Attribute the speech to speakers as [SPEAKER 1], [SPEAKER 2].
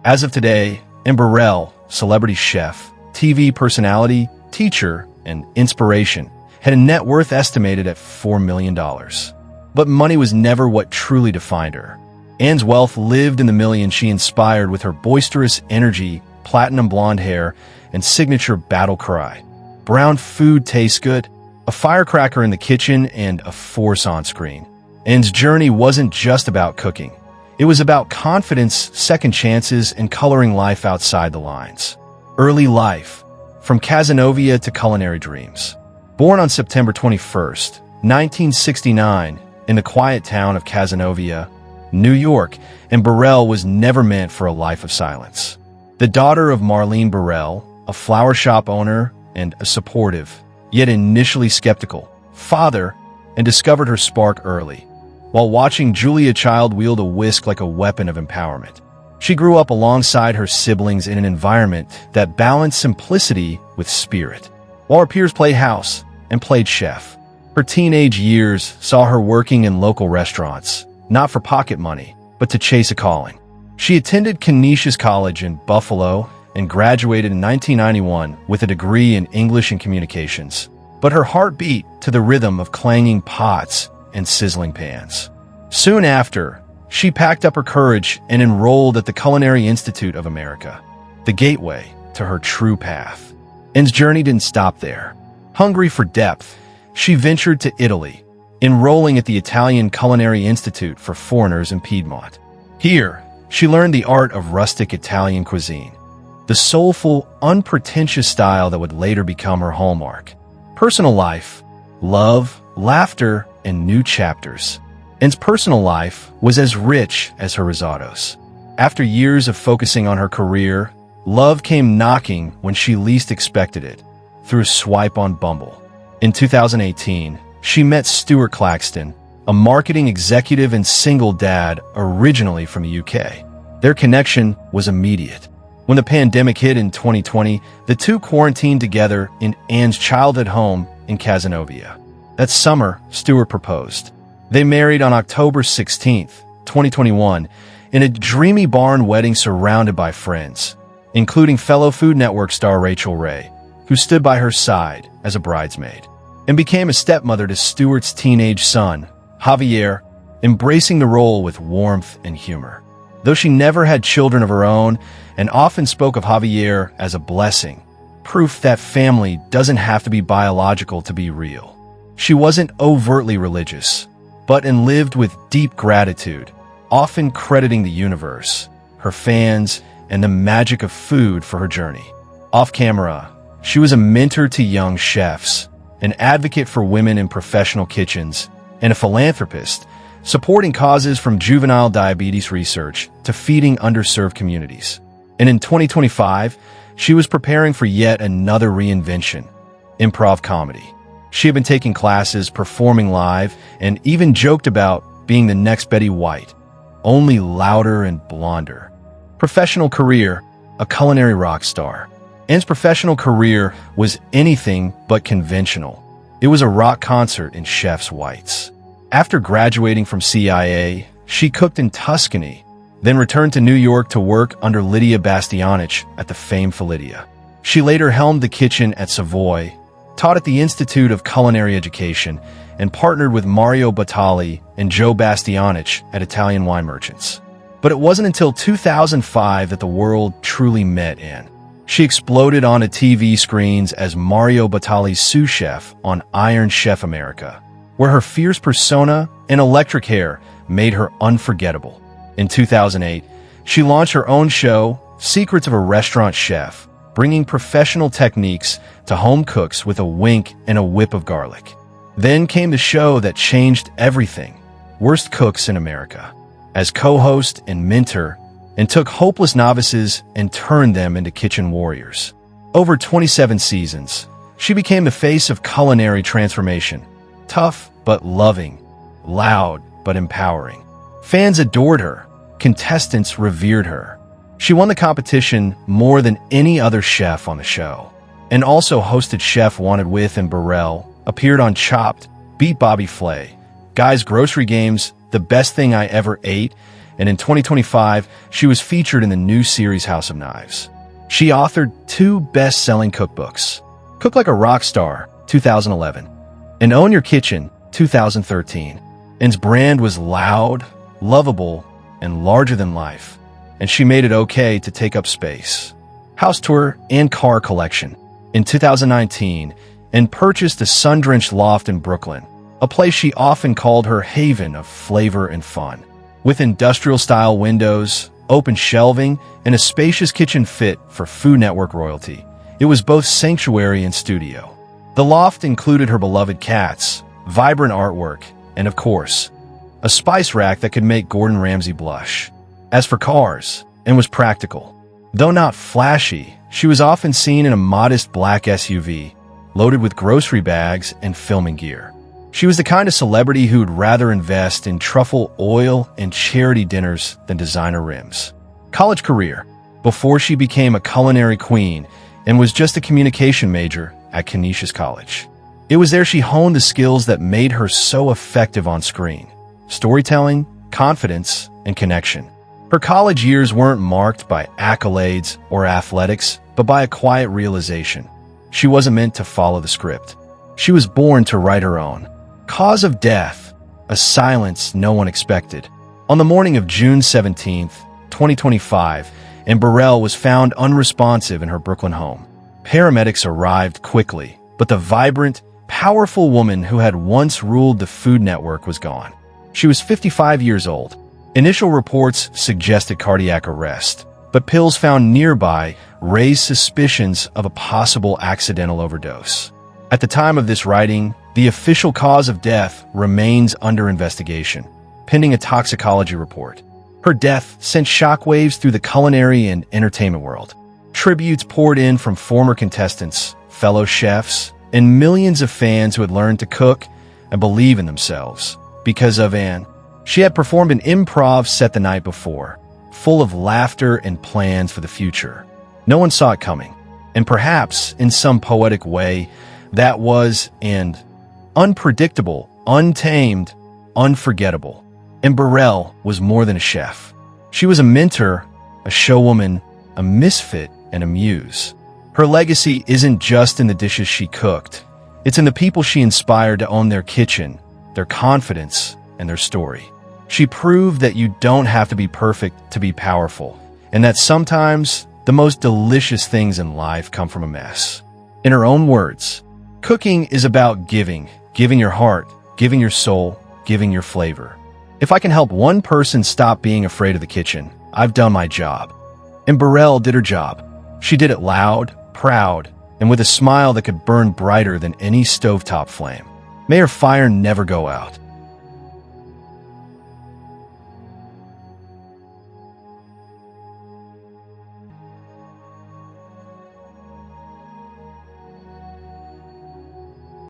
[SPEAKER 1] As of today, Burrell, celebrity chef, TV personality, teacher, and inspiration, had a net worth estimated at $4 million. But money was never what truly defined her. Anne's wealth lived in the millions she inspired with her boisterous energy, platinum blonde hair, and signature battle cry. Brown food tastes good, a firecracker in the kitchen, and a force on screen. Anne's journey wasn't just about cooking. It was about confidence, second chances, and coloring life outside the lines. Early life, from Cazenovia to culinary dreams. Born on September 21st, 1969, in the quiet town of Cazenovia, New York, Burrell was never meant for a life of silence. The daughter of Marlene Burrell, a flower shop owner and a supportive, yet initially skeptical, father, and discovered her spark early, while watching Julia Child wield a whisk like a weapon of empowerment. She grew up alongside her siblings in an environment that balanced simplicity with spirit, while her peers played house and played chef. Her teenage years saw her working in local restaurants, not for pocket money, but to chase a calling. She attended Canisius College in Buffalo and graduated in 1991 with a degree in English and Communications. But her heart beat to the rhythm of clanging pots and sizzling pans. Soon after, she packed up her courage and enrolled at the Culinary Institute of America, the gateway to her true path. Anne's journey didn't stop there. Hungry for depth, she ventured to Italy, enrolling at the Italian Culinary Institute for Foreigners in Piedmont. Here, she learned the art of rustic Italian cuisine, the soulful, unpretentious style that would later become her hallmark. Personal life, love, laughter, and new chapters. Anne's personal life was as rich as her risottos. After years of focusing on her career, love came knocking when she least expected it, through a swipe on Bumble. In 2018, she met Stuart Claxton, a marketing executive and single dad originally from the UK. Their connection was immediate. When the pandemic hit in 2020, the two quarantined together in Anne's childhood home in Cazenovia. That summer, Stuart proposed. They married on October 16, 2021, in a dreamy barn wedding surrounded by friends, including fellow Food Network star Rachel Ray, who stood by her side as a bridesmaid, and became a stepmother to Stuart's teenage son, Javier, embracing the role with warmth and humor. Though she never had children of her own and often spoke of Javier as a blessing, proof that family doesn't have to be biological to be real. She wasn't overtly religious, but lived with deep gratitude, often crediting the universe, her fans, and the magic of food for her journey. Off camera, she was a mentor to young chefs, an advocate for women in professional kitchens, and a philanthropist, supporting causes from juvenile diabetes research to feeding underserved communities. And in 2025, she was preparing for yet another reinvention, improv comedy. She had been taking classes, performing live, and even joked about being the next Betty White, only louder and blonder. Professional career, a culinary rock star. Anne's professional career was anything but conventional. It was a rock concert in chef's whites. After graduating from CIA, she cooked in Tuscany, then returned to New York to work under Lydia Bastianich at the famed Felidia. She later helmed the kitchen at Savoy, taught at the Institute of Culinary Education, and partnered with Mario Batali and Joe Bastianich at Italian Wine Merchants. But it wasn't until 2005 that the world truly met Anne. She exploded onto TV screens as Mario Batali's sous chef on Iron Chef America, where her fierce persona and electric hair made her unforgettable. In 2008, she launched her own show, Secrets of a Restaurant Chef, bringing professional techniques to home cooks with a wink and a whip of garlic. Then came the show that changed everything, Worst Cooks in America, as co-host and mentor, and took hopeless novices and turned them into kitchen warriors. Over 27 seasons, she became the face of culinary transformation, tough but loving, loud but empowering. Fans adored her, contestants revered her. She won the competition more than any other chef on the show, and also hosted Chef Wanted with and Burrell, appeared on Chopped, beat Bobby Flay, Guy's Grocery Games, The Best Thing I Ever Ate, and in 2025, she was featured in the new series House of Knives. She authored 2 best-selling cookbooks, Cook Like a Rock Star, 2011, and Own Your Kitchen, 2013. Anne's brand was loud, lovable, and larger than life, and she made it okay to take up space. House tour and car collection. In 2019, Anne purchased a sun-drenched loft in Brooklyn, a place she often called her haven of flavor and fun. With industrial-style windows, open shelving, and a spacious kitchen fit for Food Network royalty, it was both sanctuary and studio. The loft included her beloved cats, vibrant artwork, and of course, a spice rack that could make Gordon Ramsay blush. As for cars, Anne was practical. Though not flashy, she was often seen in a modest black SUV, loaded with grocery bags and filming gear. She was the kind of celebrity who'd rather invest in truffle oil and charity dinners than designer rims. College career. Before she became a culinary queen and was just a communication major at Canisius College. It was there she honed the skills that made her so effective on screen: storytelling, confidence, and connection. Her college years weren't marked by accolades or athletics, but by a quiet realization. She wasn't meant to follow the script. She was born to write her own. Cause of death, a silence no one expected. On the morning of June 17, 2025, Anne Burrell was found unresponsive in her Brooklyn home. Paramedics arrived quickly, but the vibrant, powerful woman who had once ruled the Food Network was gone. She was 55 years old. Initial reports suggested cardiac arrest, but pills found nearby raised suspicions of a possible accidental overdose. At the time of this writing, the official cause of death remains under investigation, pending a toxicology report. Her death sent shockwaves through the culinary and entertainment world. Tributes poured in from former contestants, fellow chefs, and millions of fans who had learned to cook and believe in themselves. Because of Anne, she had performed an improv set the night before, full of laughter and plans for the future. No one saw it coming, and perhaps, in some poetic way, that was and unpredictable, untamed, unforgettable. And Burrell was more than a chef. She was a mentor, a showwoman, a misfit, and a muse. Her legacy isn't just in the dishes she cooked. It's in the people she inspired to own their kitchen, their confidence, and their story. She proved that you don't have to be perfect to be powerful, and that sometimes the most delicious things in life come from a mess. In her own words, cooking is about giving your heart, giving your soul, giving your flavor. If I can help one person stop being afraid of the kitchen, I've done my job. And Burrell did her job. She did it loud, proud, and with a smile that could burn brighter than any stovetop flame. May her fire never go out.